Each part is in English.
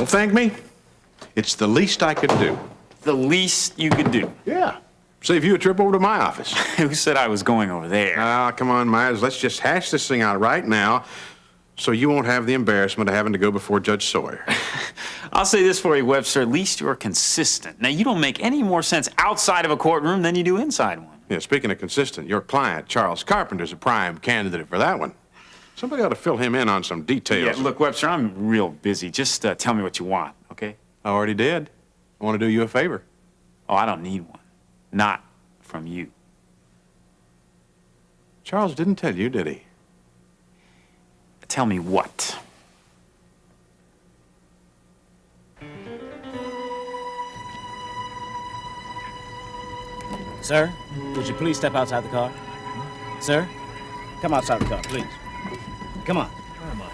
Don't thank me. It's the least I could do. The least you could do. Yeah. Save you a trip over to my office. Who said I was going over there? Ah, come on, Myers. Let's just hash this thing out right now so you won't have the embarrassment of having to go before Judge Sawyer. I'll say this for you, Webster. At least you're consistent. Now, you don't make any more sense outside of a courtroom than you do inside one. Yeah, speaking of consistent, your client, Charles Carpenter's a prime candidate for that one. Somebody ought to fill him in on some details. Yeah, look, Webster, I'm real busy. Just tell me what you want, okay? I already did. I want to do you a favor. Oh, I don't need one. Not from you. Charles didn't tell you, did he? Tell me what? Sir, would you please step outside the car? Sir, come outside the car, please. Come on. Where am I?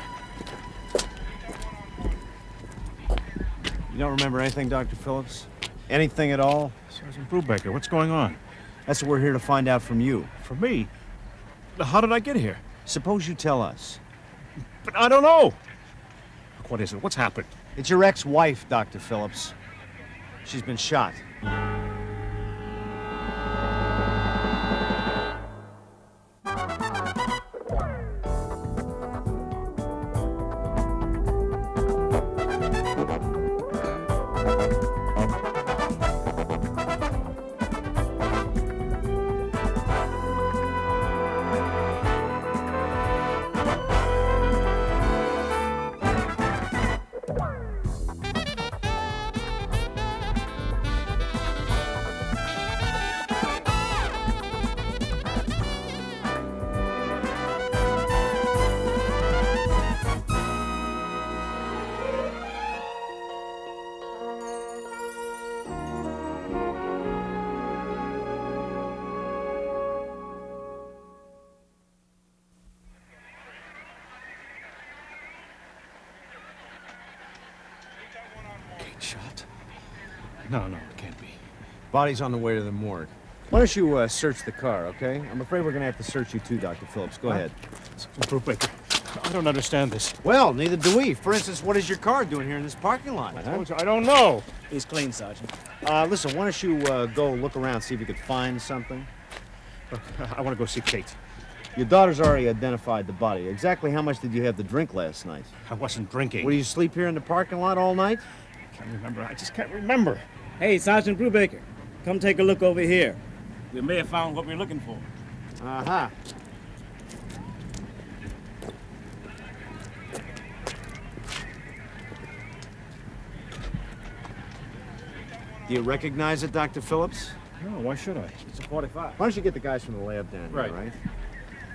You don't remember anything, Dr. Phillips? Anything at all? Sergeant Brubaker, what's going on? That's what we're here to find out from you. For me? How did I get here? Suppose you tell us. But I don't know. Look, what is it? What's happened? It's your ex-wife, Dr. Phillips. She's been shot. Shot? No, it can't be. Body's on the way to the morgue. Why don't you search the car, okay? I'm afraid we're gonna have to search you too, Dr. Phillips. Go ahead. Sergeant Brubaker, I don't understand this. Well, neither do we. For instance, what is your car doing here in this parking lot? Huh? I don't know. He's clean, Sergeant. Listen, why don't you go look around, see if you could find something? Look, I want to go see Kate. Your daughter's already identified the body. Exactly how much did you have to drink last night? I wasn't drinking. Will you sleep here in the parking lot all night? I can't remember. I just can't remember. Hey, Sergeant Brubaker, come take a look over here. We may have found what we're looking for. Uh-huh. Do you recognize it, Dr. Phillips? No, why should I? It's a 45. Why don't you get the guys from the lab down here, Right. right?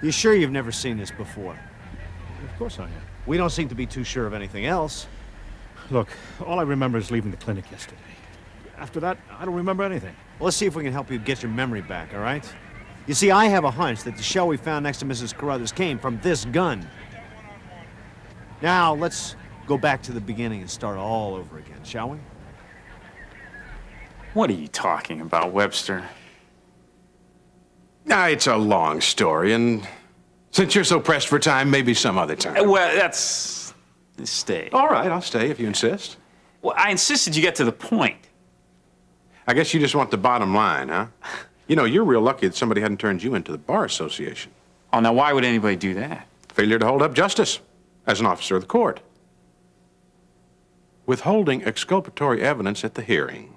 You sure you've never seen this before? Of course I am. We don't seem to be too sure of anything else. Look, all I remember is leaving the clinic yesterday. After that, I don't remember anything. Well, let's see if we can help you get your memory back, all right? You see, I have a hunch that the shell we found next to Mrs. Carruthers came from this gun. Now, let's go back to the beginning and start all over again, shall we? What are you talking about, Webster? Now, it's a long story, and since you're so pressed for time, maybe some other time. Well, that's... Stay. All right, I'll stay if you insist. Well, I insisted you get to the point. I guess you just want the bottom line, huh? You know, you're real lucky that somebody hadn't turned you into the Bar Association. Oh, now why would anybody do that? Failure to hold up justice as an officer of the court. Withholding exculpatory evidence at the hearing.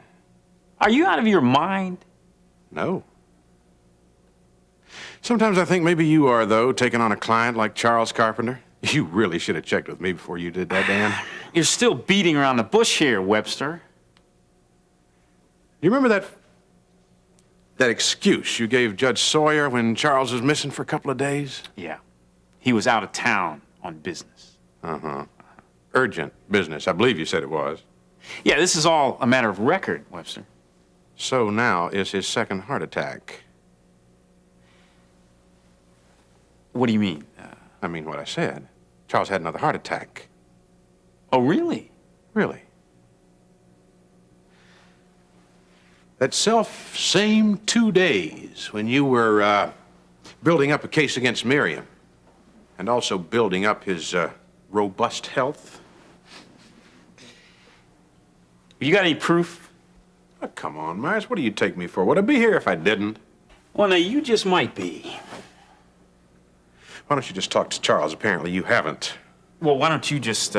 Are you out of your mind? No. Sometimes I think maybe you are, though, taking on a client like Charles Carpenter. You really should have checked with me before you did that, Dan. You're still beating around the bush here, Webster. You remember that excuse you gave Judge Sawyer when Charles was missing for a couple of days? Yeah. He was out of town on business. Uh-huh. Urgent business, I believe you said it was. Yeah, this is all a matter of record, Webster. So now is his second heart attack. What do you mean? I mean what I said. Charles had another heart attack. Oh, really? Really. That same 2 days when you were building up a case against Miriam and also building up his robust health. You got any proof? Oh, come on, Myers. What do you take me for? Would I be here if I didn't? Well, now, you just might be. Why don't you just talk to Charles? Apparently you haven't. Well, why don't you just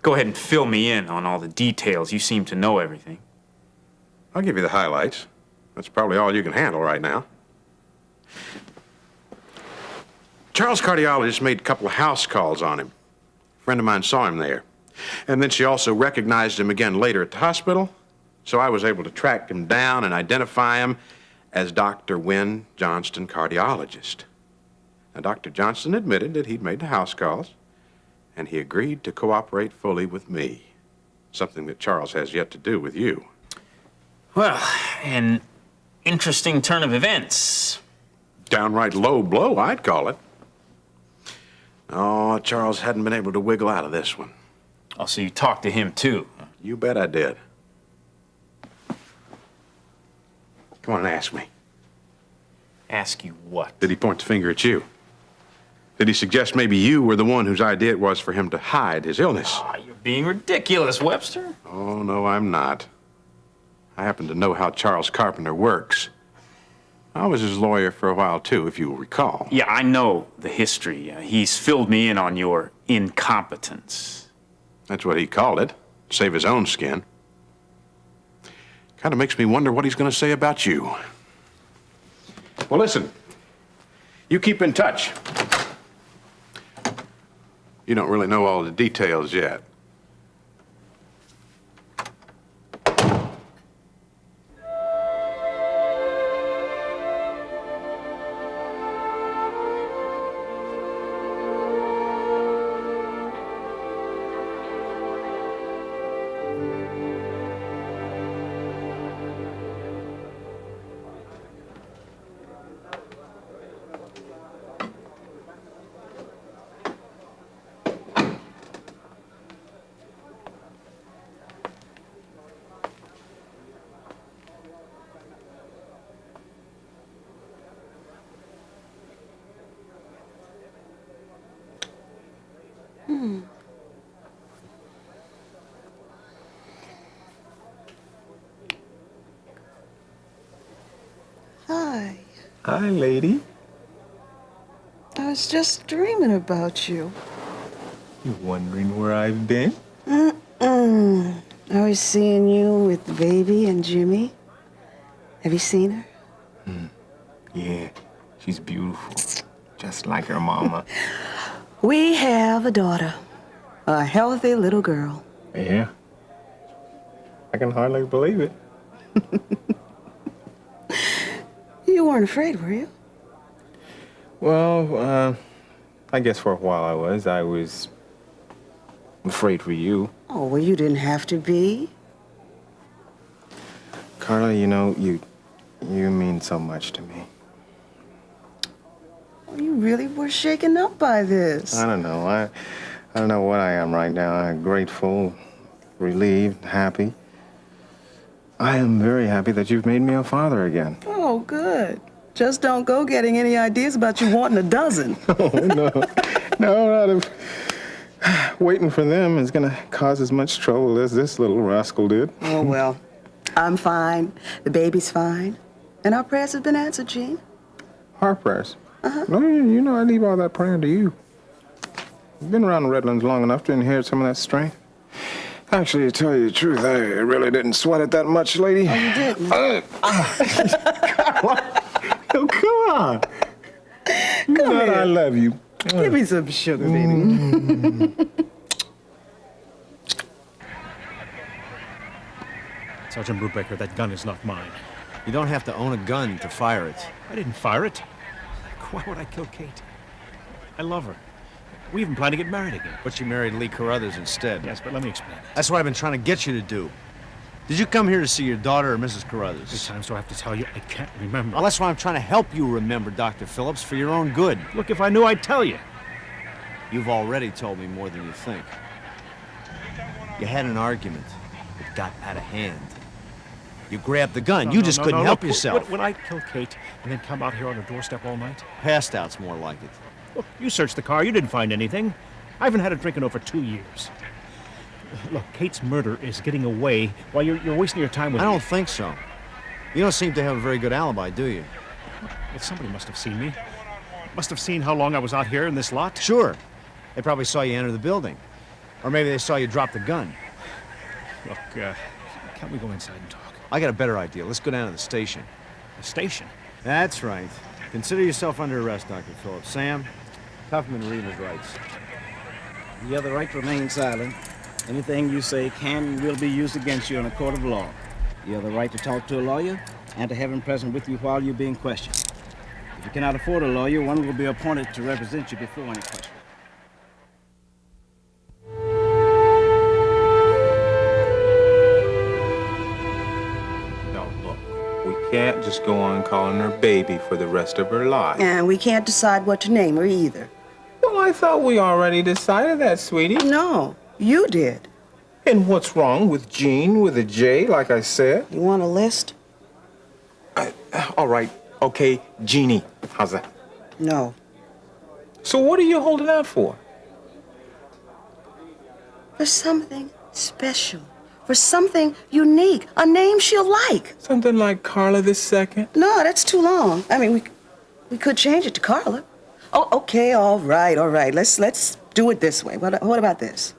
go ahead and fill me in on all the details? You seem to know everything. I'll give you the highlights. That's probably all you can handle right now. Charles' cardiologist made a couple of house calls on him. A friend of mine saw him there. And then she also recognized him again later at the hospital. So I was able to track him down and identify him as Dr. Wynne Johnston, cardiologist. Now, Dr. Johnston admitted that he'd made the house calls, and he agreed to cooperate fully with me, something that Charles has yet to do with you. Well, an interesting turn of events. Downright low blow, I'd call it. Oh, Charles hadn't been able to wiggle out of this one. Oh, so you talked to him, too? You bet I did. Come on and ask me. Ask you what? Did he point the finger at you? Did he suggest maybe you were the one whose idea it was for him to hide his illness? Oh, you're being ridiculous, Webster. Oh, no, I'm not. I happen to know how Charles Carpenter works. I was his lawyer for a while, too, if you will recall. Yeah, I know the history. He's filled me in on your incompetence. That's what he called it. Save his own skin. Kind of makes me wonder what he's going to say about you. Well, listen. You keep in touch. You don't really know all the details yet. Hi. Hi, lady. I was just dreaming about you. You wondering where I've been? I was seeing you with the baby and Jimmy. Have you seen her? Yeah, she's beautiful. Just like her mama. We have a daughter. A healthy little girl. Yeah. I can hardly believe it. You weren't afraid, were you? Well, I guess for a while I was. I was afraid for you. Oh, well, you didn't have to be. Carla, you know, you mean so much to me. Oh, you really were shaken up by this. I don't know. I don't know what I am right now. I'm grateful, relieved, happy. I am very happy that you've made me a father again. Oh, good. Just don't go getting any ideas about you wanting a dozen. Oh, no. No, not if waiting for them is going to cause as much trouble as this little rascal did. Oh, well, I'm fine. The baby's fine. And our prayers have been answered, Gene. Our prayers? No, you know I leave all that praying to you. You've been around the Redlands long enough to inherit some of that strength. Actually, to tell you the truth, I really didn't sweat it that much, lady. Oh, you didn't? Oh, come on. You know here. I love you. Give me some sugar, baby. Sergeant Brubaker, that gun is not mine. You don't have to own a gun to fire it. I didn't fire it. Why would I kill Kate? I love her. We even plan to get married again. But you married Lee Carruthers instead. Yes, but let me explain. That's what I've been trying to get you to do. Did you come here to see your daughter or Mrs. How many Carruthers? times do I have to tell you? I can't remember. Well, that's why I'm trying to help you remember, Dr. Phillips, for your own good. Look, if I knew, I'd tell you. You've already told me more than you think. You had an argument. It got out of hand. You grabbed the gun. You just couldn't help Look, yourself. Would I kill Kate and then come out here on her doorstep all night? Passed out's more like it. Look, you searched the car. You didn't find anything. I haven't had a drink in over 2 years. Look, Kate's murder is getting away while you're wasting your time with I me. don't think so. You don't seem to have a very good alibi, do you? Well, somebody must have seen me. Must have seen how long I was out here in this lot. Sure. They probably saw you enter the building. Or maybe they saw you drop the gun. Look, can't we go inside and talk? I got a better idea. Let's go down to the station. The station? That's right. Consider yourself under arrest, Dr. Phillips. Sam, Huffman read his rights. You have the right to remain silent. Anything you say can and will be used against you in a court of law. You have the right to talk to a lawyer and to have him present with you while you're being questioned. If you cannot afford a lawyer, one will be appointed to represent you before any question. No, look, we can't just go on calling her baby for the rest of her life. And we can't decide what to name her either. Well, I thought we already decided that, sweetie. No, you did. And what's wrong with Jean with a J, like I said? You want a list? All right, okay, Jeannie. How's that? No. So what are you holding out for? For something special. For something unique. A name she'll like. Something like Carla II? No, that's too long. I mean, we could change it to Carla. Oh, okay, all right. Let's do it this way. What about this?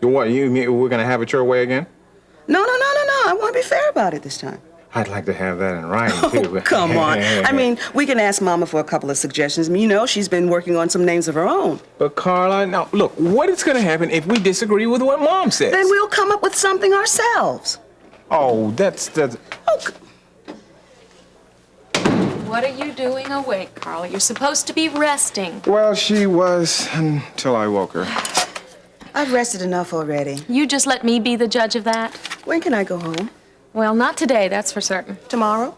What, you mean we're gonna have it your way again? No. I want to be fair about it this time. I'd like to have that in writing, too. Oh, come on. I mean, we can ask Mama for a couple of suggestions. I mean, you know, she's been working on some names of her own. But Carla, now, look, what is gonna happen if we disagree with what Mom says? Then we'll come up with something ourselves. Oh, that's... Oh, What are you doing awake, Carla? You're supposed to be resting. Well, she was until I woke her. I've rested enough already. You just let me be the judge of that? When can I go home? Well, not today, that's for certain. Tomorrow?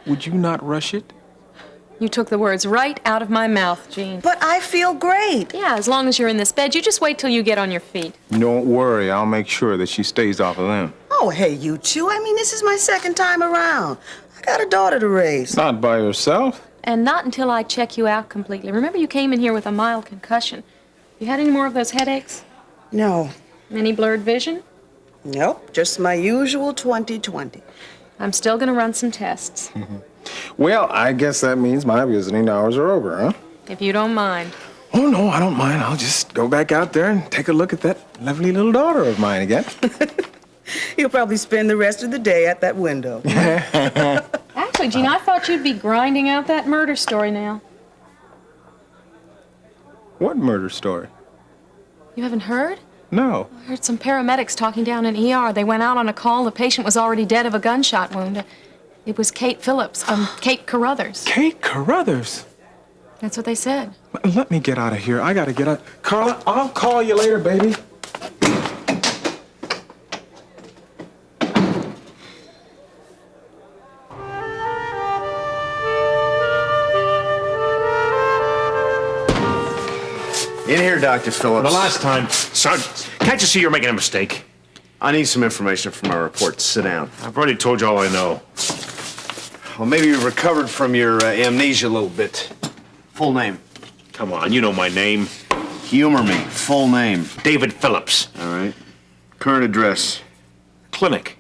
Would you not rush it? You took the words right out of my mouth, Jean. But I feel great. Yeah, as long as you're in this bed, you just wait till you get on your feet. Don't worry, I'll make sure that she stays off of them. Oh, hey, you two. I mean, this is my second time around. I got a daughter to raise. Not by yourself. And not until I check you out completely. Remember, you came in here with a mild concussion. You had any more of those headaches? No. Any blurred vision? Nope. Just my usual 20/20. I'm still gonna run some tests, Well, I guess that means my visiting hours are over, huh? if you don't mind. Oh, no, I don't mind. I'll just go back out there and take a look at that lovely little daughter of mine again. You'll probably spend the rest of the day at that window. Actually, Jean, I thought you'd be grinding out that murder story now. What murder story? You haven't heard? No. I heard some paramedics talking down in ER. They went out on a call. The patient was already dead of a gunshot wound. It was Kate Carruthers. Kate Carruthers? That's what they said. Let me get out of here. I gotta get out. Carla, I'll call you later, baby. In here, Dr. Phillips. The last time. Son, can't you see you're making a mistake? I need some information from my report. Sit down. I've already told you all I know. Well, maybe you've recovered from your amnesia a little bit. Full name. Come on, you know my name. Humor me. Full name. David Phillips. All right. Current address. Clinic.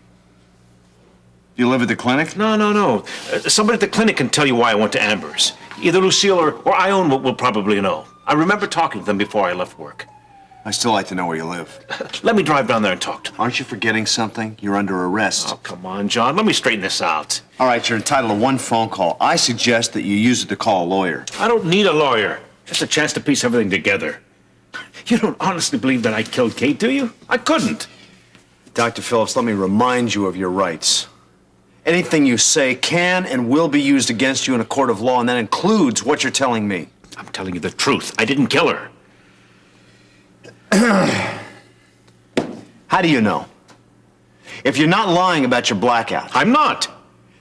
You live at the clinic? No. Somebody at the clinic can tell you why I went to Amber's. Either Lucille or Ione will probably know. I remember talking to them before I left work. I still like to know where you live. Let me drive down there and talk to them. Aren't you forgetting something? You're under arrest. Oh, come on, John. Let me straighten this out. All right, you're entitled to one phone call. I suggest that you use it to call a lawyer. I don't need a lawyer. Just a chance to piece everything together. You don't honestly believe that I killed Kate, do you? I couldn't. Dr. Phillips, let me remind you of your rights. Anything you say can and will be used against you in a court of law, and that includes what you're telling me. I'm telling you the truth. I didn't kill her. How do you know? If you're not lying about your blackout, I'm not.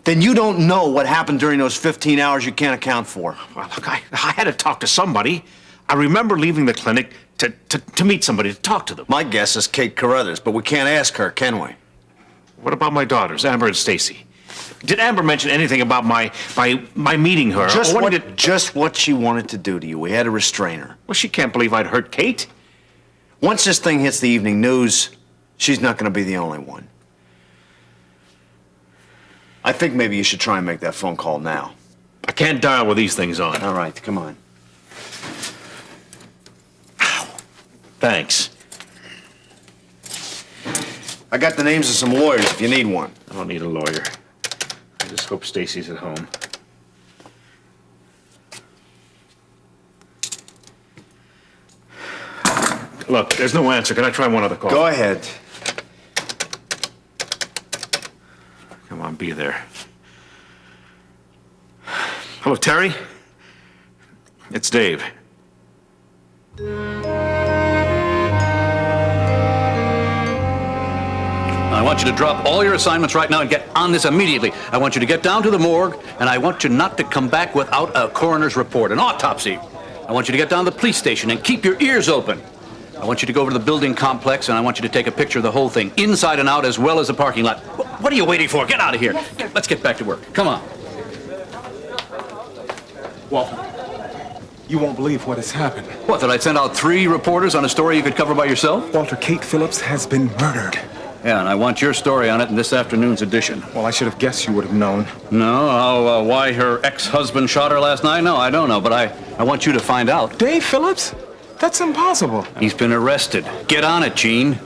then you don't know what happened during those 15 hours you can't account for. Well, look, I had to talk to somebody. I remember leaving the clinic to meet somebody, to talk to them. My guess is Kate Carruthers, but we can't ask her, can we? What about my daughters, Amber and Stacy? Did Amber mention anything about my meeting her? Just Or what she wanted to do to you. We had to restrain her. Well, she can't believe I'd hurt Kate. Once this thing hits the evening news, she's not going to be the only one. I think maybe you should try and make that phone call now. I can't dial with these things on. All right, come on. Thanks. I got the names of some lawyers if you need one. I don't need a lawyer. I just hope Stacy's at home. Look, there's no answer. Can I try one other call? Go ahead. Come on, be there. Hello, Terry? It's Dave. I want you to drop all your assignments right now and get on this immediately. I want you to get down to the morgue, and I want you not to come back without a coroner's report, an autopsy. I want you to get down to the police station and keep your ears open. I want you to go over to the building complex, and I want you to take a picture of the whole thing, inside and out, as well as the parking lot. What are you waiting for? Get out of here. Yes, Let's get back to work. Come on. Walter, you won't believe what has happened. What, that I'd send out 3 reporters on a story you could cover by yourself? Walter, Kate Phillips has been murdered. Yeah, and I want your story on it in this afternoon's edition. Well, I should have guessed you would have known. No, why her ex-husband shot her last night? No, I don't know, but I want you to find out. Dave Phillips? That's impossible. He's been arrested. Get on it, Gene.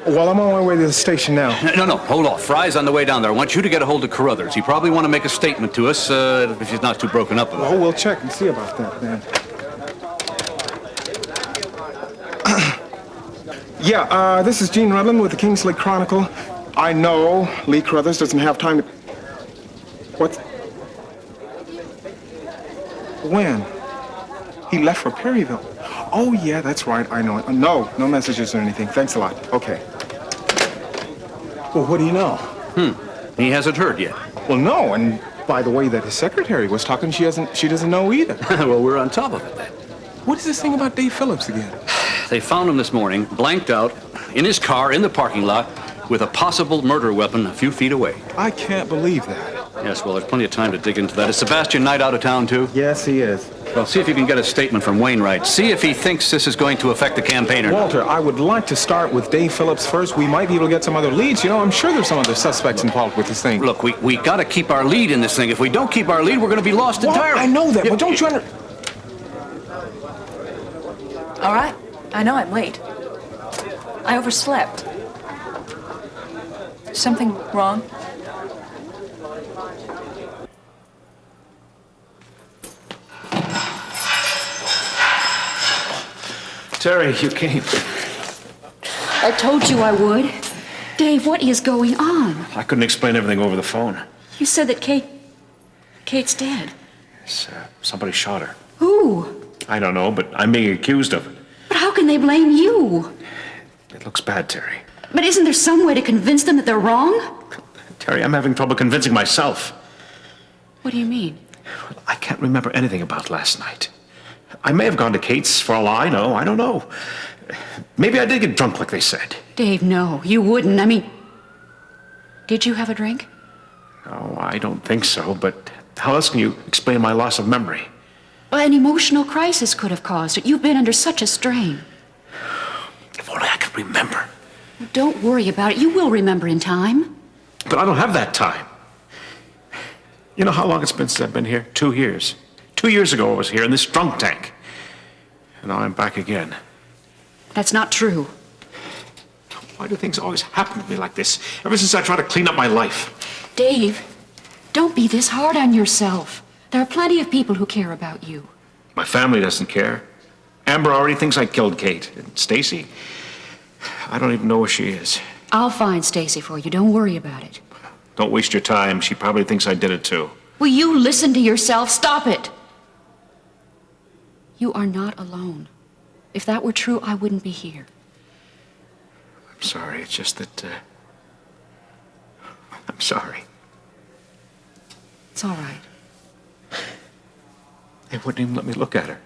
Well, I'm on my way to the station now. No, hold off. Fry's on the way down there. I want you to get a hold of Carruthers. He probably want to make a statement to us, if he's not too broken up about it. Oh, we'll check and see about that then. Yeah, this is Gene Redland with the Kingsley Chronicle. I know Lee Carruthers doesn't have time to... What? When? He left for Perryville. Oh, yeah, that's right. I know it. No messages or anything. Thanks a lot. Okay. Well, what do you know? He hasn't heard yet. Well, no, and by the way that his secretary was talking, she doesn't know either. Well, we're on top of it then. What is this thing about Dave Phillips again? They found him this morning, blanked out, in his car, in the parking lot, with a possible murder weapon a few feet away. I can't believe that. Yes, well, there's plenty of time to dig into that. Is Sebastian Knight out of town, too? Yes, he is. Well, see if you can get a statement from Wainwright. See if he thinks this is going to affect the campaign or not. Walter, I would like to start with Dave Phillips first. We might be able to get some other leads. You know, I'm sure there's some other suspects involved with this thing. Look, we got to keep our lead in this thing. If we don't keep our lead, we're going to be lost entirely. I know that, but don't you under... All right. I know I'm late. I overslept. Something wrong? Terry, you came. I told you I would. Dave, what is going on? I couldn't explain everything over the phone. You said that Kate's dead. Yes, somebody shot her. Who? I don't know, but I'm being accused of it. But how can they blame you? It looks bad, Terry. But isn't there some way to convince them that they're wrong? Terry, I'm having trouble convincing myself. What do you mean? Well, I can't remember anything about last night. I may have gone to Kate's for all I know. I don't know. Maybe I did get drunk like they said. Dave, no, you wouldn't. I mean, did you have a drink? No, I don't think so, but how else can you explain my loss of memory? Well, an emotional crisis could have caused it. You've been under such a strain. If only I could remember. Well, don't worry about it. You will remember in time. But I don't have that time. You know how long it's been since I've been here? 2 years. 2 years ago I was here in this drunk tank. And now I'm back again. That's not true. Why do things always happen to me like this? Ever since I tried to clean up my life. Dave, don't be this hard on yourself. There are plenty of people who care about you. My family doesn't care. Amber already thinks I killed Kate. And Stacy, I don't even know where she is. I'll find Stacy for you. Don't worry about it. Don't waste your time. She probably thinks I did it too. Will you listen to yourself? Stop it. You are not alone. If that were true, I wouldn't be here. I'm sorry. It's just that, I'm sorry. It's all right. They wouldn't even let me look at her.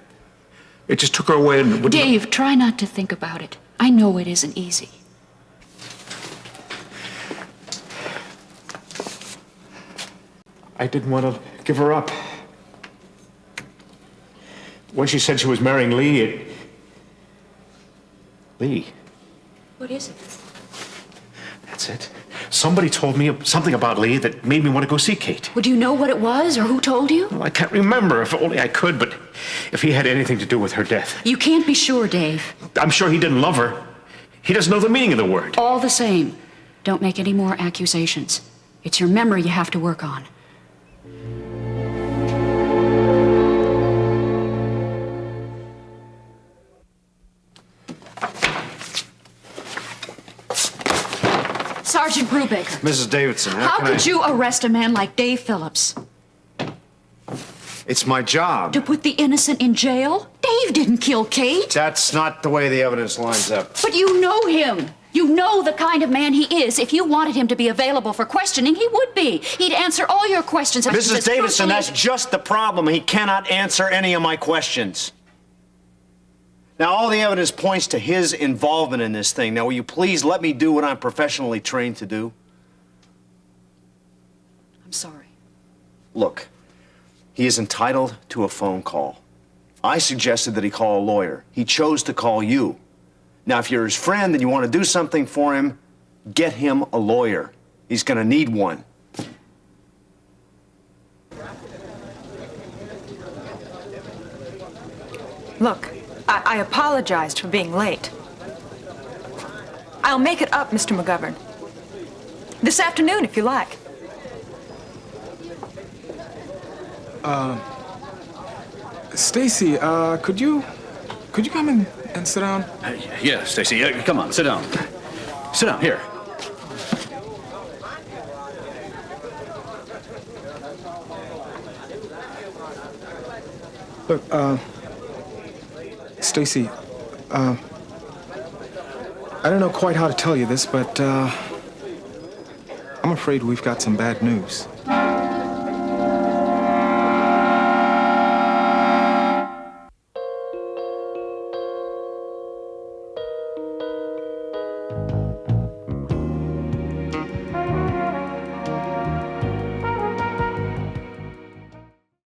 It just took her away and wouldn't... Dave, try not to think about it. I know it isn't easy. I didn't want to give her up. When she said she was marrying Lee, Lee. What is it? That's it. Somebody told me something about Lee that made me want to go see Kate. Well, do you know what it was or who told you? Well, I can't remember. If only I could, but if he had anything to do with her death. You can't be sure, Dave. I'm sure he didn't love her. He doesn't know the meaning of the word. All the same, don't make any more accusations. It's your memory you have to work on. Sergeant Brubaker. Mrs. Davidson, How could you arrest a man like Dave Phillips? It's my job. To put the innocent in jail? Dave didn't kill Kate. That's not the way the evidence lines up. But you know him. You know the kind of man he is. If you wanted him to be available for questioning, he would be. He'd answer all your questions. Mrs. Davidson, that's just the problem. He cannot answer any of my questions. Now, all the evidence points to his involvement in this thing. Now, will you please let me do what I'm professionally trained to do? I'm sorry. Look, he is entitled to a phone call. I suggested that he call a lawyer. He chose to call you. Now, if you're his friend and you want to do something for him, get him a lawyer. He's going to need one. Look, I apologized for being late. I'll make it up, Mr. McGovern. This afternoon, if you like. Stacy, could you come in and sit down? Yeah, Stacy, come on, sit down. Sit down, here. Look, Stacy, I don't know quite how to tell you this, but I'm afraid we've got some bad news.